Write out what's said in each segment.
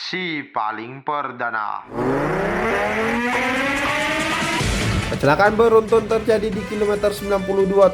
Si paling perdana. Kecelakaan beruntun terjadi di kilometer 92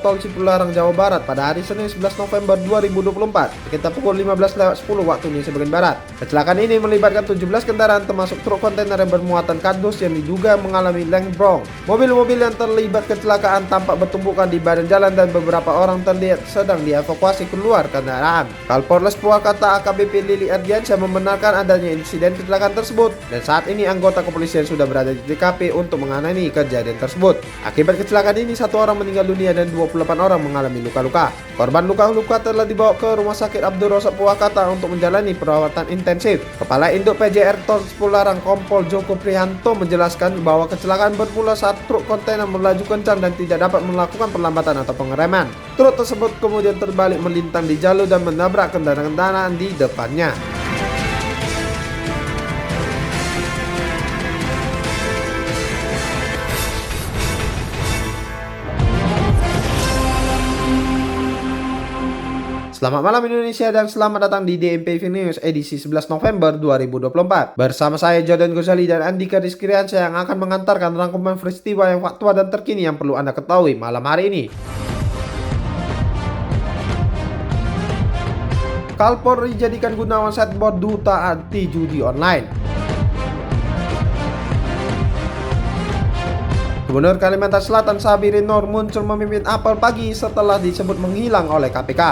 Tol Cipularang, Jawa Barat pada hari Senin 11 November 2024 sekitar pukul 15.10 waktu Indonesia bagian Barat. Kecelakaan ini melibatkan 17 kendaraan termasuk truk kontainer yang bermuatan kardus yang diduga mengalami lengbrong. Mobil-mobil yang terlibat kecelakaan tampak bertumpukan di badan jalan dan beberapa orang terlihat sedang dievakuasi keluar kendaraan. Kapolres Purwakarta AKBP Lili Ardiansyah membenarkan adanya insiden kecelakaan tersebut dan saat ini anggota kepolisian sudah berada di TKP untuk menangani kejadian tersebut. Akibat kecelakaan ini, 1 orang meninggal dunia dan 28 orang mengalami luka-luka. Korban luka-luka telah dibawa ke Rumah Sakit Abdul Razak Purwakarta untuk menjalani perawatan intensif. Kepala Induk PJR Tol Cipularang Kompol Joko Prihanto menjelaskan bahwa kecelakaan bermula saat truk kontainer melaju kencang dan tidak dapat melakukan perlambatan atau pengereman. Truk tersebut kemudian terbalik melintang di jalur dan menabrak kendaraan-kendaraan di depannya. Selamat malam Indonesia dan selamat datang di DMPV News edisi 11 November 2024. Bersama saya Jordan Gozali dan Andika Rizkriansyah yang akan mengantarkan rangkuman peristiwa yang faktual dan terkini yang perlu Anda ketahui malam hari ini. Kapolri jadikan Gunawan Setboard duta anti judi online. Gubernur Kalimantan Selatan Sabirin Nur muncul memimpin apel pagi setelah disebut menghilang oleh KPK.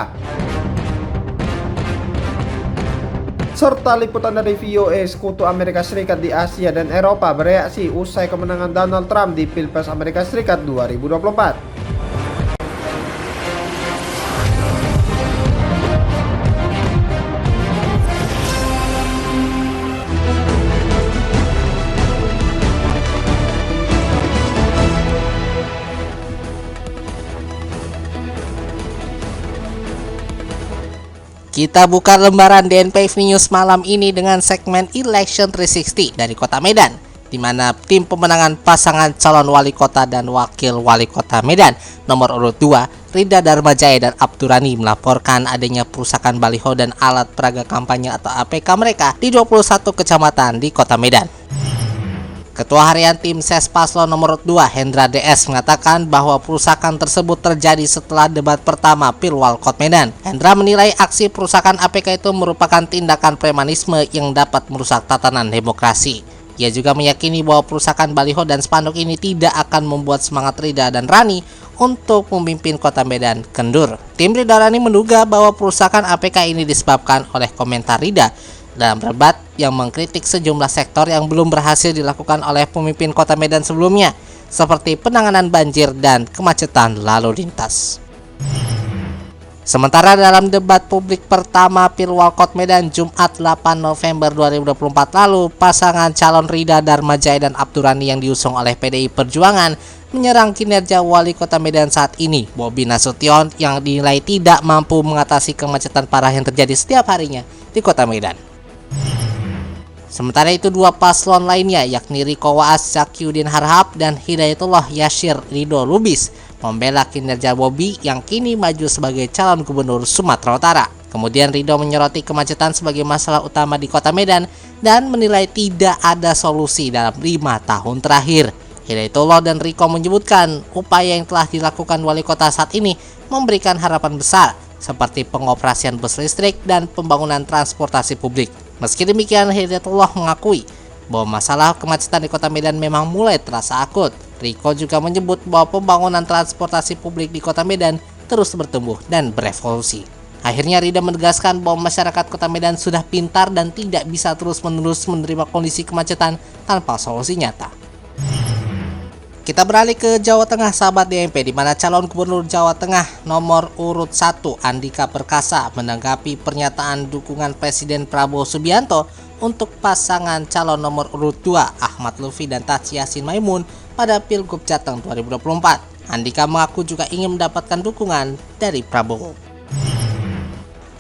Serta liputan dari VOA, Sekutu Amerika Serikat di Asia dan Eropa bereaksi usai kemenangan Donald Trump di Pilpres Amerika Serikat 2024. Kita buka lembaran DNPV News malam ini dengan segmen Election 360 dari Kota Medan, di mana tim pemenangan pasangan calon wali kota dan wakil wali kota Medan nomor urut 2, Rida Darmajaya dan Abdurani melaporkan adanya perusakan baliho dan alat peraga kampanye atau APK mereka di 21 kecamatan di Kota Medan. Ketua Harian Tim Ses Paslon nomor 2 Hendra DS mengatakan bahwa perusakan tersebut terjadi setelah debat pertama Pilwalkot Medan. Hendra menilai aksi perusakan APK itu merupakan tindakan premanisme yang dapat merusak tatanan demokrasi. Ia juga meyakini bahwa perusakan baliho dan spanduk ini tidak akan membuat semangat Rida dan Rani untuk memimpin Kota Medan kendur. Tim Rida Rani menduga bahwa perusakan APK ini disebabkan oleh komentar Rida dalam debat yang mengkritik sejumlah sektor yang belum berhasil dilakukan oleh pemimpin Kota Medan sebelumnya, seperti penanganan banjir dan kemacetan lalu lintas. Sementara dalam debat publik pertama Pilwalkot Medan Jumat 8 November 2024 lalu, pasangan calon Rida Darmajaya dan Abdurani yang diusung oleh PDI Perjuangan menyerang kinerja wali kota Medan saat ini, Bobi Nasution, yang dinilai tidak mampu mengatasi kemacetan parah yang terjadi setiap harinya di Kota Medan. Sementara itu, 2 paslon lainnya yakni Riko Waas Zakiuddin Harhab dan Hidayatullah Yashir Ridho Lubis membela kinerja Bobi yang kini maju sebagai calon gubernur Sumatera Utara. Kemudian Ridho menyoroti kemacetan sebagai masalah utama di Kota Medan dan menilai tidak ada solusi dalam 5 tahun terakhir. Hidayatullah dan Riko menyebutkan upaya yang telah dilakukan wali kota saat ini memberikan harapan besar seperti pengoperasian bus listrik dan pembangunan transportasi publik. Meski demikian, Hidayatullah mengakui bahwa masalah kemacetan di Kota Medan memang mulai terasa akut. Riko juga menyebut bahwa pembangunan transportasi publik di Kota Medan terus bertumbuh dan berevolusi. Akhirnya Rida menegaskan bahwa masyarakat Kota Medan sudah pintar dan tidak bisa terus-menerus menerima kondisi kemacetan tanpa solusi nyata. Kita beralih ke Jawa Tengah, sahabat DMP, di mana calon gubernur Jawa Tengah nomor urut 1 Andika Perkasa menanggapi pernyataan dukungan Presiden Prabowo Subianto untuk pasangan calon nomor urut 2 Ahmad Lutfi dan Taci Yassin Maimun pada Pilgub Jateng 2024. Andika mengaku juga ingin mendapatkan dukungan dari Prabowo.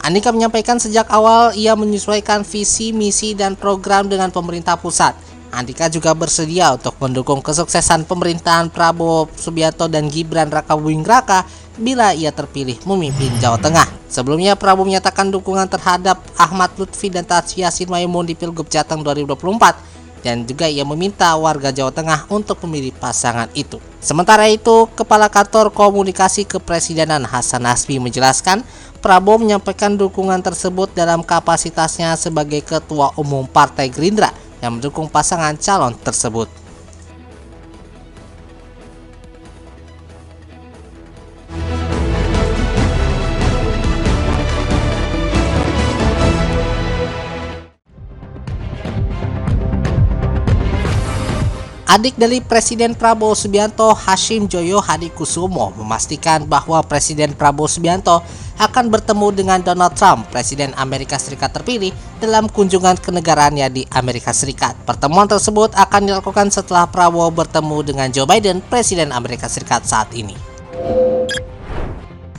Andika menyampaikan sejak awal ia menyesuaikan visi, misi, dan program dengan pemerintah pusat. Andika juga bersedia untuk mendukung kesuksesan pemerintahan Prabowo Subianto dan Gibran Rakabuming Raka bila ia terpilih memimpin Jawa Tengah. Sebelumnya Prabowo menyatakan dukungan terhadap Ahmad Lutfi dan Tasfi Yassin Maimun di Pilgub Jateng 2024 dan juga ia meminta warga Jawa Tengah untuk memilih pasangan itu. Sementara itu, Kepala Kantor Komunikasi Kepresidenan Hasan Nasbi menjelaskan Prabowo menyampaikan dukungan tersebut dalam kapasitasnya sebagai Ketua Umum Partai Gerindra yang mendukung pasangan calon tersebut. Adik dari Presiden Prabowo Subianto, Hashim Joyo Hadikusumo, memastikan bahwa Presiden Prabowo Subianto akan bertemu dengan Donald Trump, Presiden Amerika Serikat terpilih, dalam kunjungan kenegaraannya di Amerika Serikat. Pertemuan tersebut akan dilakukan setelah Prabowo bertemu dengan Joe Biden, Presiden Amerika Serikat saat ini.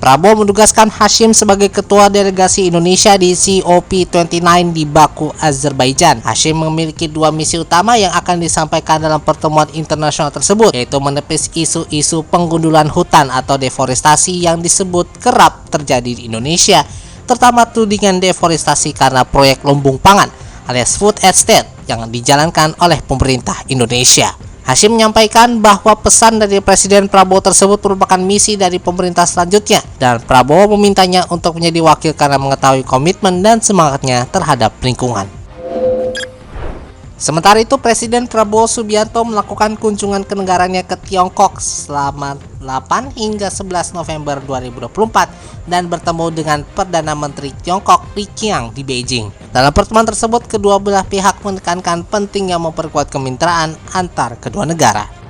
Prabowo menugaskan Hashim sebagai ketua delegasi Indonesia di COP29 di Baku, Azerbaijan. Hashim memiliki dua misi utama yang akan disampaikan dalam pertemuan internasional tersebut, yaitu menepis isu-isu penggundulan hutan atau deforestasi yang disebut kerap terjadi di Indonesia, terutama tudingan deforestasi karena proyek lumbung pangan alias food estate yang dijalankan oleh pemerintah Indonesia. Hashim menyampaikan bahwa pesan dari Presiden Prabowo tersebut merupakan misi dari pemerintah selanjutnya, dan Prabowo memintanya untuk menjadi wakil karena mengetahui komitmen dan semangatnya terhadap lingkungan. Sementara itu, Presiden Prabowo Subianto melakukan kunjungan kenegaraannya ke Tiongkok selama 8 hingga 11 November 2024 dan bertemu dengan Perdana Menteri Tiongkok Li Qiang di Beijing. Dalam pertemuan tersebut, kedua belah pihak menekankan pentingnya memperkuat kemitraan antar kedua negara.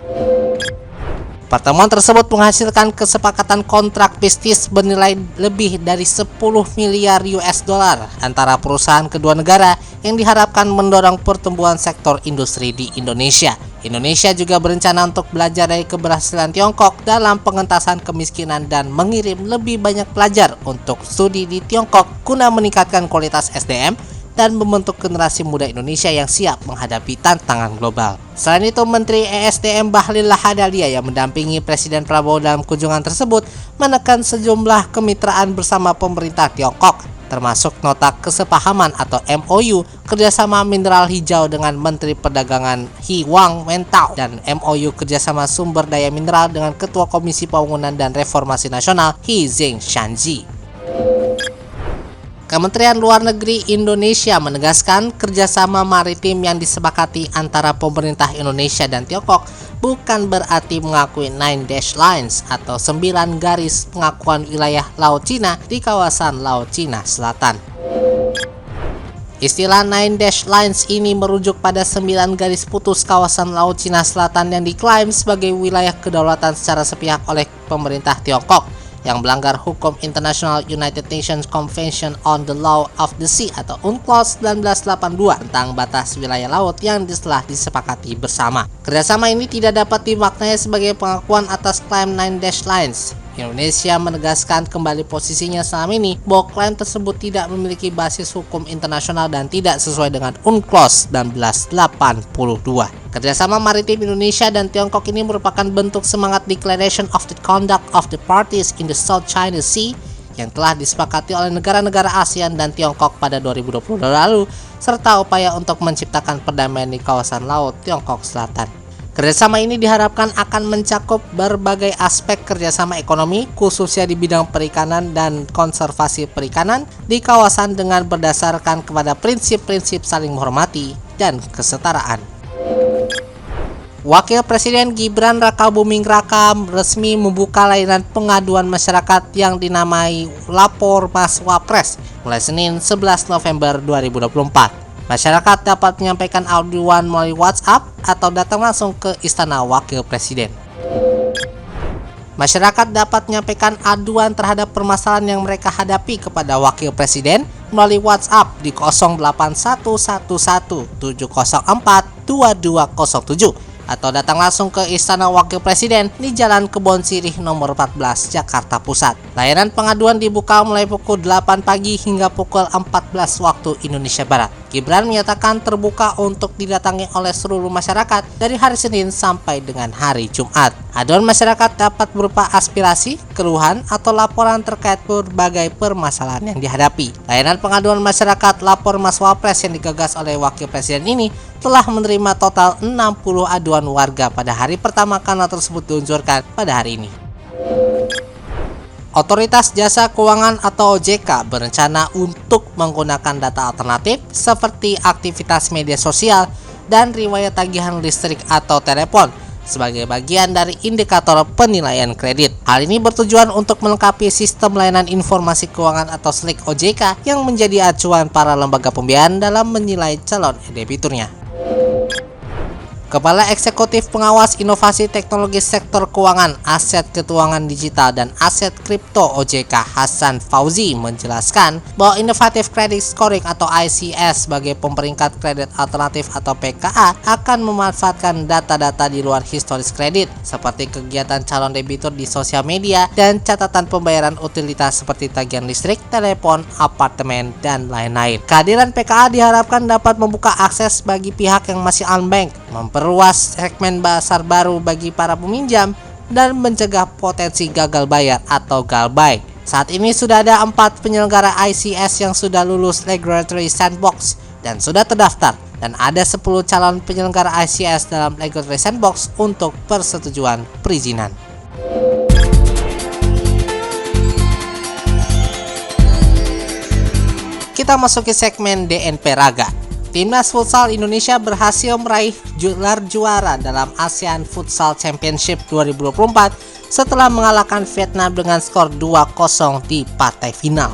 Pertemuan tersebut menghasilkan kesepakatan kontrak bisnis bernilai lebih dari 10 miliar US dollar antara perusahaan kedua negara yang diharapkan mendorong pertumbuhan sektor industri di Indonesia. Indonesia juga berencana untuk belajar dari keberhasilan Tiongkok dalam pengentasan kemiskinan dan mengirim lebih banyak pelajar untuk studi di Tiongkok guna meningkatkan kualitas SDM dan membentuk generasi muda Indonesia yang siap menghadapi tantangan global. Selain itu, Menteri ESDM Bahlil Lahadalia yang mendampingi Presiden Prabowo dalam kunjungan tersebut menekan sejumlah kemitraan bersama pemerintah Tiongkok, termasuk nota kesepahaman atau MOU kerjasama mineral hijau dengan Menteri Perdagangan He Wang Wentao dan MOU kerjasama sumber daya mineral dengan Ketua Komisi Pembangunan dan Reformasi Nasional He Zeng Shanji. Kementerian Luar Negeri Indonesia menegaskan kerjasama maritim yang disepakati antara pemerintah Indonesia dan Tiongkok bukan berarti mengakui 9 Dash Lines atau 9 garis pengakuan wilayah Laut Cina di kawasan Laut Cina Selatan. Istilah 9 Dash Lines ini merujuk pada 9 garis putus kawasan Laut Cina Selatan yang diklaim sebagai wilayah kedaulatan secara sepihak oleh pemerintah Tiongkok yang melanggar hukum internasional United Nations Convention on the Law of the Sea atau UNCLOS 1982 tentang batas wilayah laut yang telah disepakati bersama. Kerjasama ini tidak dapat dimaknai sebagai pengakuan atas klaim 9 Dash Lines. Indonesia menegaskan kembali posisinya selama ini bahwa klaim tersebut tidak memiliki basis hukum internasional dan tidak sesuai dengan UNCLOS 1982. Kerjasama maritim Indonesia dan Tiongkok ini merupakan bentuk semangat Declaration of the Conduct of the Parties in the South China Sea yang telah disepakati oleh negara-negara ASEAN dan Tiongkok pada 2020 lalu, serta upaya untuk menciptakan perdamaian di kawasan Laut Tiongkok Selatan. Kerjasama ini diharapkan akan mencakup berbagai aspek kerjasama ekonomi, khususnya di bidang perikanan dan konservasi perikanan di kawasan dengan berdasarkan kepada prinsip-prinsip saling menghormati dan kesetaraan. Wakil Presiden Gibran Rakabuming Raka resmi membuka layanan pengaduan masyarakat yang dinamai Lapor Mas Wapres mulai Senin 11 November 2024. Masyarakat dapat menyampaikan aduan melalui WhatsApp atau datang langsung ke Istana Wakil Presiden. Masyarakat dapat menyampaikan aduan terhadap permasalahan yang mereka hadapi kepada Wakil Presiden melalui WhatsApp di 08111704207 atau datang langsung ke Istana Wakil Presiden di Jalan Kebon Sirih nomor 14 Jakarta Pusat. Layanan pengaduan dibuka mulai pukul 8 pagi hingga pukul 14 waktu Indonesia Barat. Gibran menyatakan terbuka untuk didatangi oleh seluruh masyarakat dari hari Senin sampai dengan hari Jumat. Aduan masyarakat dapat berupa aspirasi, keluhan, atau laporan terkait berbagai permasalahan yang dihadapi. Layanan pengaduan masyarakat Lapor Mas Wapres yang digagas oleh Wakil Presiden ini telah menerima total 60 aduan warga pada hari pertama kanal tersebut diluncurkan pada hari ini. Otoritas Jasa Keuangan atau OJK berencana untuk menggunakan data alternatif seperti aktivitas media sosial dan riwayat tagihan listrik atau telepon sebagai bagian dari indikator penilaian kredit. Hal ini bertujuan untuk melengkapi sistem layanan informasi keuangan atau SLIK OJK yang menjadi acuan para lembaga pembiayaan dalam menilai calon debiturnya. Kepala Eksekutif Pengawas Inovasi Teknologi Sektor Keuangan, Aset Keuangan Digital, dan Aset Kripto OJK Hasan Fauzi menjelaskan bahwa Innovative Credit Scoring atau ICS sebagai pemeringkat kredit alternatif atau PKA akan memanfaatkan data-data di luar historis kredit seperti kegiatan calon debitur di sosial media dan catatan pembayaran utilitas seperti tagihan listrik, telepon, apartemen, dan lain-lain. Kehadiran PKA diharapkan dapat membuka akses bagi pihak yang masih unbanked, memperluas segmen pasar baru bagi para peminjam, dan mencegah potensi gagal bayar atau galbay. Saat ini sudah ada 4 penyelenggara ICS yang sudah lulus Regulatory Sandbox dan sudah terdaftar, dan ada 10 calon penyelenggara ICS dalam Regulatory Sandbox untuk persetujuan perizinan. Kita masuk ke segmen DNP Raga. Timnas Futsal Indonesia berhasil meraih gelar juara dalam ASEAN Futsal Championship 2024 setelah mengalahkan Vietnam dengan skor 2-0 di partai final.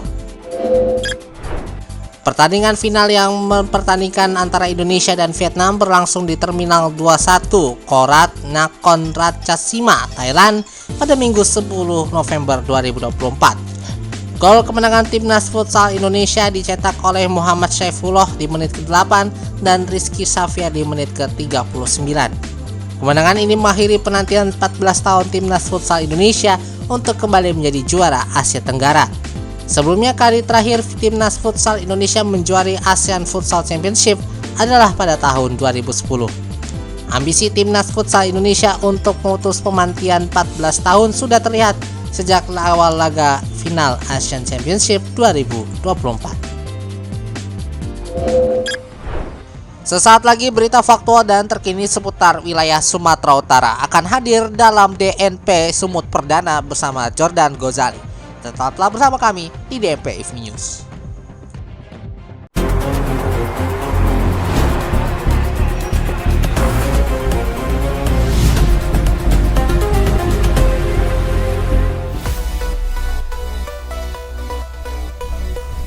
Pertandingan final yang mempertandingkan antara Indonesia dan Vietnam berlangsung di Terminal 21 Korat Nakhon Ratchasima, Thailand pada Minggu 10 November 2024. Gol kemenangan Timnas Futsal Indonesia dicetak oleh Muhammad Syaifullah di menit ke-8 dan Rizky Safia di menit ke-39. Kemenangan ini mengakhiri penantian 14 tahun Timnas Futsal Indonesia untuk kembali menjadi juara Asia Tenggara. Sebelumnya, kali terakhir Timnas Futsal Indonesia menjuari ASEAN Futsal Championship adalah pada tahun 2010. Ambisi Timnas Futsal Indonesia untuk memutus pemantian 14 tahun sudah terlihat sejak awal laga final Asian Championship 2024. Sesaat lagi berita faktual dan terkini seputar wilayah Sumatera Utara akan hadir dalam DNP Sumut Perdana bersama Jordan Gozali. Tetaplah bersama kami di DNP Evening News.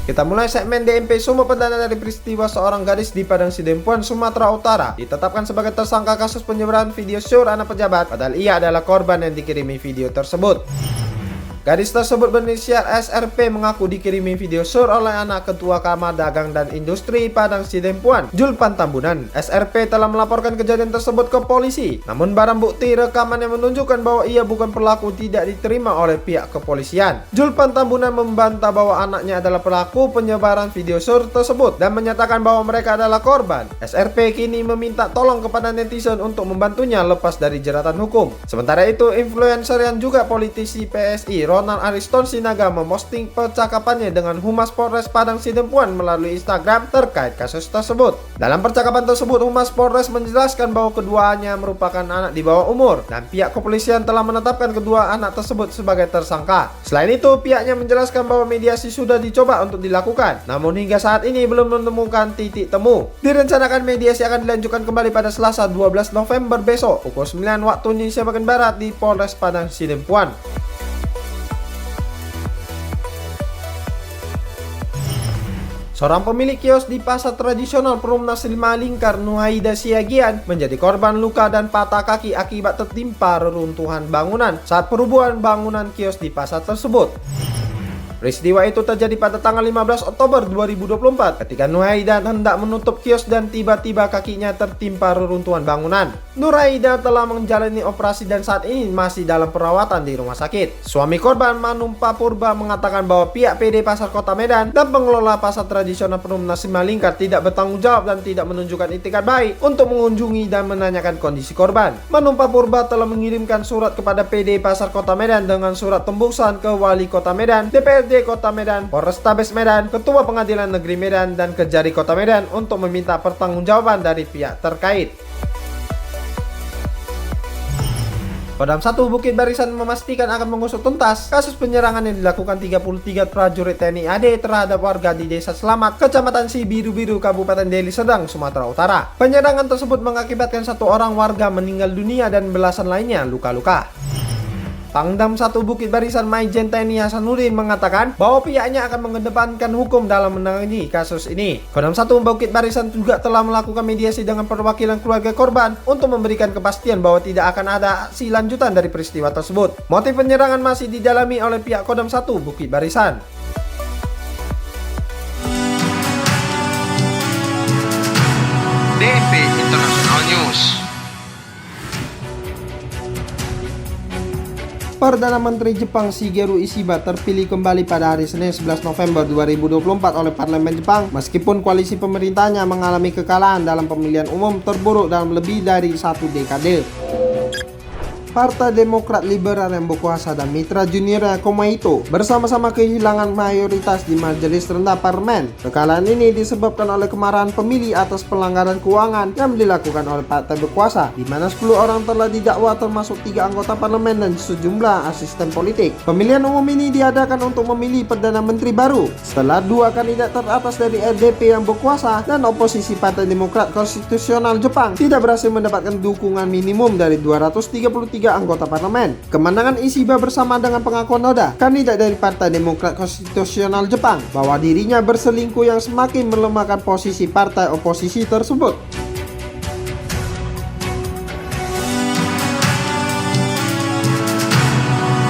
Kita mulai segmen DNP Sumut Perdana dari peristiwa seorang gadis di Padang Sidempuan, Sumatera Utara ditetapkan sebagai tersangka kasus penyebaran video syur anak pejabat, padahal ia adalah korban yang dikirimi video tersebut. Gadis tersebut berinisial SRP mengaku dikirimi video sur oleh anak Ketua Kamar Dagang dan Industri Padang Sidempuan, Julpan Tambunan. SRP telah melaporkan kejadian tersebut ke polisi, namun barang bukti rekaman yang menunjukkan bahwa ia bukan pelaku tidak diterima oleh pihak kepolisian. Julpan Tambunan membantah bahwa anaknya adalah pelaku penyebaran video sur tersebut dan menyatakan bahwa mereka adalah korban. SRP kini meminta tolong kepada netizen untuk membantunya lepas dari jeratan hukum. Sementara itu, influencer yang juga politisi PSI Ronald Ariston Sinaga memposting percakapannya dengan Humas Polres Padang Sidempuan melalui Instagram terkait kasus tersebut. Dalam percakapan tersebut, Humas Polres menjelaskan bahwa keduanya merupakan anak di bawah umur dan pihak kepolisian telah menetapkan kedua anak tersebut sebagai tersangka. Selain itu, pihaknya menjelaskan bahwa mediasi sudah dicoba untuk dilakukan, namun hingga saat ini belum menemukan titik temu. Direncanakan mediasi akan dilanjutkan kembali pada Selasa 12 November besok pukul 9 waktu Indonesia bagian Barat di Polres Padang Sidempuan. Seorang pemilik kios di pasar tradisional Perumnas 5 Lingkar, Nuhaida Siagian, menjadi korban luka dan patah kaki akibat tertimpa reruntuhan bangunan saat perubuhan bangunan kios di pasar tersebut. Peristiwa itu terjadi pada tanggal 15 Oktober 2024 ketika Nuraida hendak menutup kios dan tiba-tiba kakinya tertimpa reruntuhan bangunan. Nuraida telah menjalani operasi dan saat ini masih dalam perawatan di rumah sakit. Suami korban Manumpa Purba mengatakan bahwa pihak PD Pasar Kota Medan dan pengelola pasar tradisional Perumna Simalingkar tidak bertanggung jawab dan tidak menunjukkan itikat baik untuk mengunjungi dan menanyakan kondisi korban. Manumpa Purba telah mengirimkan surat kepada PD Pasar Kota Medan dengan surat tembusan ke Wali Kota Medan, DPRD Kota Medan, Polrestabes Medan, Ketua Pengadilan Negeri Medan, dan Kejari Kota Medan untuk meminta pertanggungjawaban dari pihak terkait. Kodam 1 Bukit Barisan memastikan akan mengusut tuntas kasus penyerangan yang dilakukan 33 prajurit TNI AD terhadap warga di Desa Selamat, Kecamatan Sibiru-Biru, Kabupaten Deli Serdang, Sumatera Utara. Penyerangan tersebut mengakibatkan 1 orang warga meninggal dunia dan belasan lainnya luka-luka. Pangdam 1 Bukit Barisan Maijen TNI Hasanuddin mengatakan bahwa pihaknya akan mengedepankan hukum dalam menangani kasus ini. Kodam 1 Bukit Barisan juga telah melakukan mediasi dengan perwakilan keluarga korban untuk memberikan kepastian bahwa tidak akan ada aksi lanjutan dari peristiwa tersebut. Motif penyerangan masih didalami oleh pihak Kodam 1 Bukit Barisan. DP International News. Perdana Menteri Jepang Shigeru Ishiba terpilih kembali pada hari Senin 11 November 2024 oleh Parlemen Jepang meskipun koalisi pemerintahnya mengalami kekalahan dalam pemilihan umum terburuk dalam lebih dari 1 dekade. Partai Demokrat Liberal yang berkuasa dan mitra juniornya Komeito bersama-sama kehilangan mayoritas di majelis rendah parlemen. Kekalahan ini disebabkan oleh kemarahan pemilih atas pelanggaran keuangan yang dilakukan oleh partai berkuasa, di mana 10 orang telah didakwa termasuk 3 anggota parlemen dan sejumlah asisten politik. Pemilihan umum ini diadakan untuk memilih Perdana Menteri baru setelah 2 kandidat teratas dari LDP yang berkuasa dan oposisi Partai Demokrat Konstitusional Jepang tidak berhasil mendapatkan dukungan minimum dari 233 anggota parlemen. Kemenangan Ishiba bersama dengan pengakuan Noda, kandidat dari Partai Demokrat Konstitusional Jepang, bahwa dirinya berselingkuh yang semakin melemahkan posisi partai oposisi tersebut.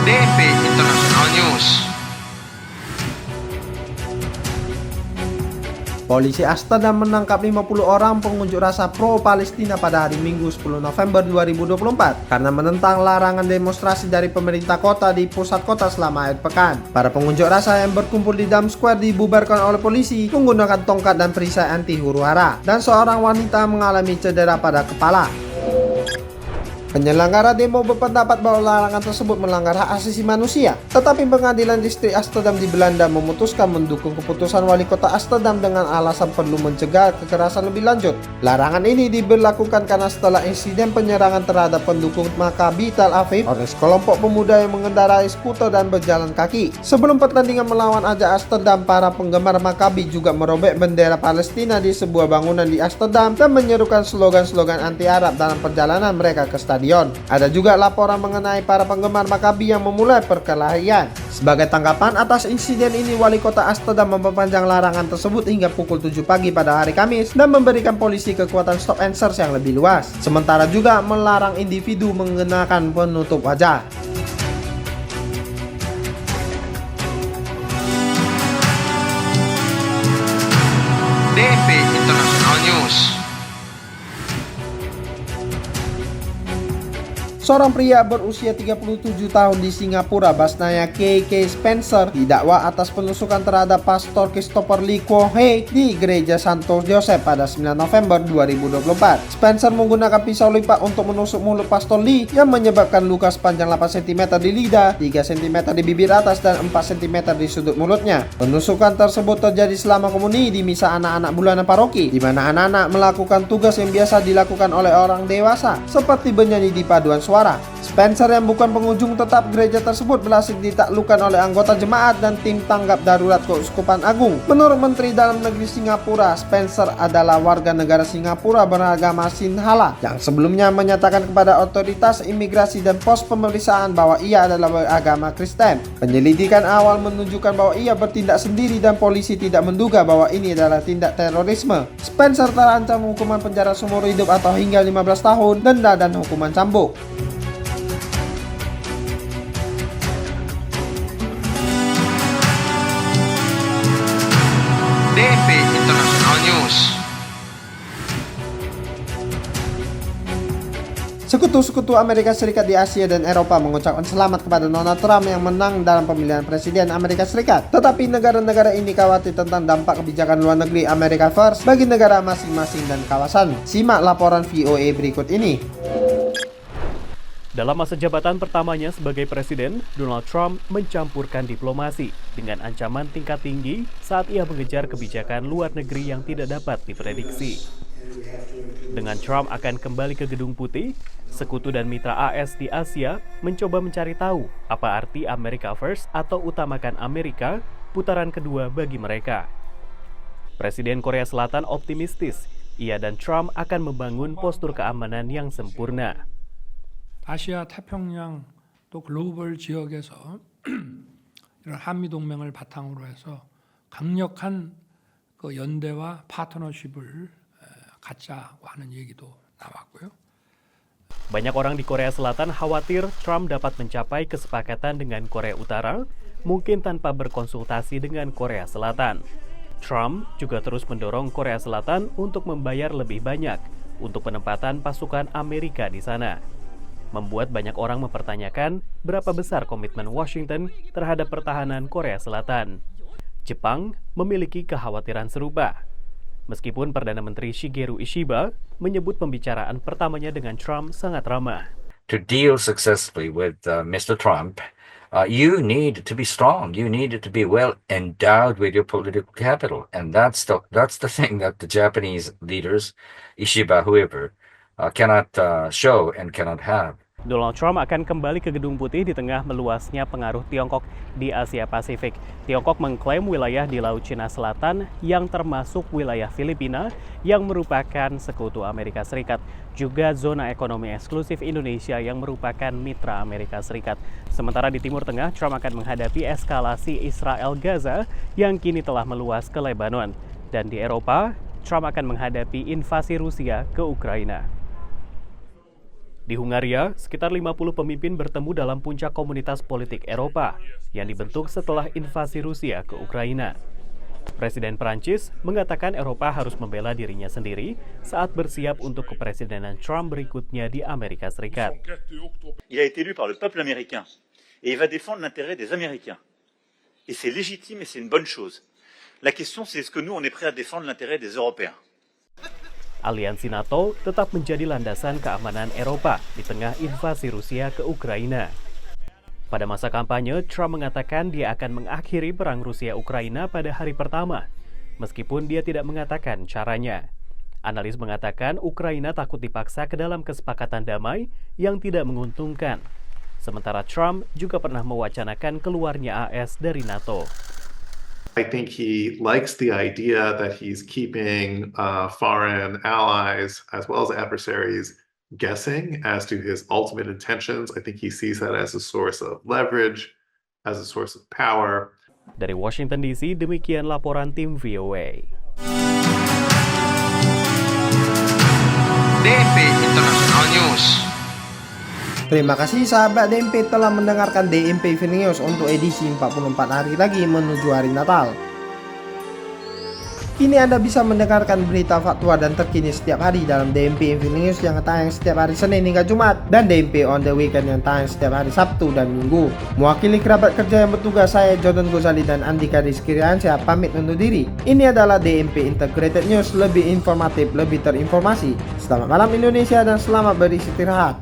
DP International News. Polisi Amsterdam menangkap 50 orang pengunjuk rasa pro-Palestina pada hari Minggu 10 November 2024 karena menentang larangan demonstrasi dari pemerintah kota di pusat kota selama akhir pekan. Para pengunjuk rasa yang berkumpul di Dam Square dibubarkan oleh polisi menggunakan tongkat dan perisai anti huru-hara, dan seorang wanita mengalami cedera pada kepala. Penyelenggara demo berpendapat bahwa larangan tersebut melanggar hak asasi manusia, tetapi pengadilan distrik Amsterdam di Belanda memutuskan mendukung keputusan wali kota Amsterdam dengan alasan perlu mencegah kekerasan lebih lanjut. Larangan ini diberlakukan karena setelah insiden penyerangan terhadap pendukung Maccabi Tel Aviv oleh sekelompok pemuda yang mengendarai skuter dan berjalan kaki. Sebelum pertandingan melawan Ajax Amsterdam, para penggemar Maccabi juga merobek bendera Palestina di sebuah bangunan di Amsterdam dan menyerukan slogan-slogan anti-Arab dalam perjalanan mereka ke stadion. Ada juga laporan mengenai para penggemar Maccabi yang memulai perkelahian. Sebagai tanggapan atas insiden ini, wali kota Amsterdam memperpanjang larangan tersebut hingga pukul 7 pagi pada hari Kamis dan memberikan polisi kekuatan stop and search yang lebih luas. Sementara juga melarang individu mengenakan penutup wajah. DP International News. Seorang pria berusia 37 tahun di Singapura, Basnaya K.K. Spencer, didakwa atas penusukan terhadap Pastor Christopher Lee Kwo Hei di Gereja Santo Joseph pada 9 November 2024. Spencer menggunakan pisau lipat untuk menusuk mulut Pastor Lee yang menyebabkan luka sepanjang 8 cm di lidah, 3 cm di bibir atas, dan 4 cm di sudut mulutnya. Penusukan tersebut terjadi selama komuni di misa anak-anak bulanan paroki, di mana anak-anak melakukan tugas yang biasa dilakukan oleh orang dewasa, seperti bernyanyi di paduan suara. Spencer yang bukan pengunjung tetap gereja tersebut berhasil ditaklukkan oleh anggota jemaat dan tim tanggap darurat Keuskupan Agung. Menurut Menteri Dalam Negeri Singapura, Spencer adalah warga negara Singapura beragama Sinhala yang sebelumnya menyatakan kepada otoritas imigrasi dan pos pemeriksaan bahwa ia adalah beragama Kristen. Penyelidikan awal menunjukkan bahwa ia bertindak sendiri dan polisi tidak menduga bahwa ini adalah tindak terorisme. Spencer terancam hukuman penjara seumur hidup atau hingga 15 tahun, denda, dan hukuman cambuk. Sekutu-sekutu Amerika Serikat di Asia dan Eropa mengucapkan selamat kepada Donald Trump yang menang dalam pemilihan presiden Amerika Serikat. Tetapi negara-negara ini khawatir tentang dampak kebijakan luar negeri America First bagi negara masing-masing dan kawasan. Simak laporan VOA berikut ini. Dalam masa jabatan pertamanya sebagai presiden, Donald Trump mencampurkan diplomasi dengan ancaman tingkat tinggi saat ia mengejar kebijakan luar negeri yang tidak dapat diprediksi. Dengan Trump akan kembali ke Gedung Putih, sekutu dan mitra AS di Asia mencoba mencari tahu apa arti America First atau utamakan Amerika putaran kedua bagi mereka. Presiden Korea Selatan optimistis, ia dan Trump akan membangun postur keamanan yang sempurna. 아시아 태평양 또 글로벌 지역에서 이런 한미 동맹을 바탕으로 해서 강력한 그 연대와 파트너십을 갖자고 하는 얘기도 나왔고요. Banyak orang di Korea Selatan khawatir Trump dapat mencapai kesepakatan dengan Korea Utara, mungkin tanpa berkonsultasi dengan Korea Selatan. Trump juga terus mendorong Korea Selatan untuk membayar lebih banyak untuk penempatan pasukan Amerika di sana. Membuat banyak orang mempertanyakan berapa besar komitmen Washington terhadap pertahanan Korea Selatan. Jepang memiliki kekhawatiran serupa. Meskipun Perdana Menteri Shigeru Ishiba menyebut pembicaraan pertamanya dengan Trump sangat ramah. To deal successfully with Mr. Trump, you need to be strong. You need to be well endowed with your political capital, and that's the thing that the Japanese leaders, Ishiba, whoever, cannot show and cannot have. Donald Trump akan kembali ke Gedung Putih di tengah meluasnya pengaruh Tiongkok di Asia Pasifik. Tiongkok mengklaim wilayah di Laut Cina Selatan yang termasuk wilayah Filipina yang merupakan sekutu Amerika Serikat, juga zona ekonomi eksklusif Indonesia yang merupakan mitra Amerika Serikat. Sementara di Timur Tengah, Trump akan menghadapi eskalasi Israel-Gaza yang kini telah meluas ke Lebanon. Dan di Eropa, Trump akan menghadapi invasi Rusia ke Ukraina. Di Hungaria, sekitar 50 pemimpin bertemu dalam puncak komunitas politik Eropa yang dibentuk setelah invasi Rusia ke Ukraina. Presiden Prancis mengatakan Eropa harus membela dirinya sendiri saat bersiap untuk kepresidenan Trump berikutnya di Amerika Serikat. Il a été élu par le peuple américain et il va défendre l'intérêt des Américains. Et c'est légitime et c'est une bonne chose. La question c'est est-ce que nous on est prêt à défendre l'intérêt des Européens? Aliansi NATO tetap menjadi landasan keamanan Eropa di tengah invasi Rusia ke Ukraina. Pada masa kampanye, Trump mengatakan dia akan mengakhiri perang Rusia-Ukraina pada hari pertama, meskipun dia tidak mengatakan caranya. Analis mengatakan Ukraina takut dipaksa ke dalam kesepakatan damai yang tidak menguntungkan. Sementara Trump juga pernah mewacanakan keluarnya AS dari NATO. I think he likes the idea that he's keeping foreign allies as well as adversaries guessing as to his ultimate intentions. I think he sees that as a source of leverage, as a source of power. Dari Washington DC, demikian laporan tim VOA. DNP International News. Terima kasih sahabat DMP telah mendengarkan DMP Evening News untuk edisi 44 hari lagi menuju hari Natal. Kini Anda bisa mendengarkan berita faktual dan terkini setiap hari dalam DMP Evening News yang tayang setiap hari Senin hingga Jumat dan DMP On The Weekend yang tayang setiap hari Sabtu dan Minggu. Mewakili kerabat kerja yang bertugas, saya Jordan Gozali dan Andika Rizky Riansyah pamit undur diri. Ini adalah DMP Integrated News, lebih informatif, lebih terinformasi. Selamat malam Indonesia dan selamat beristirahat.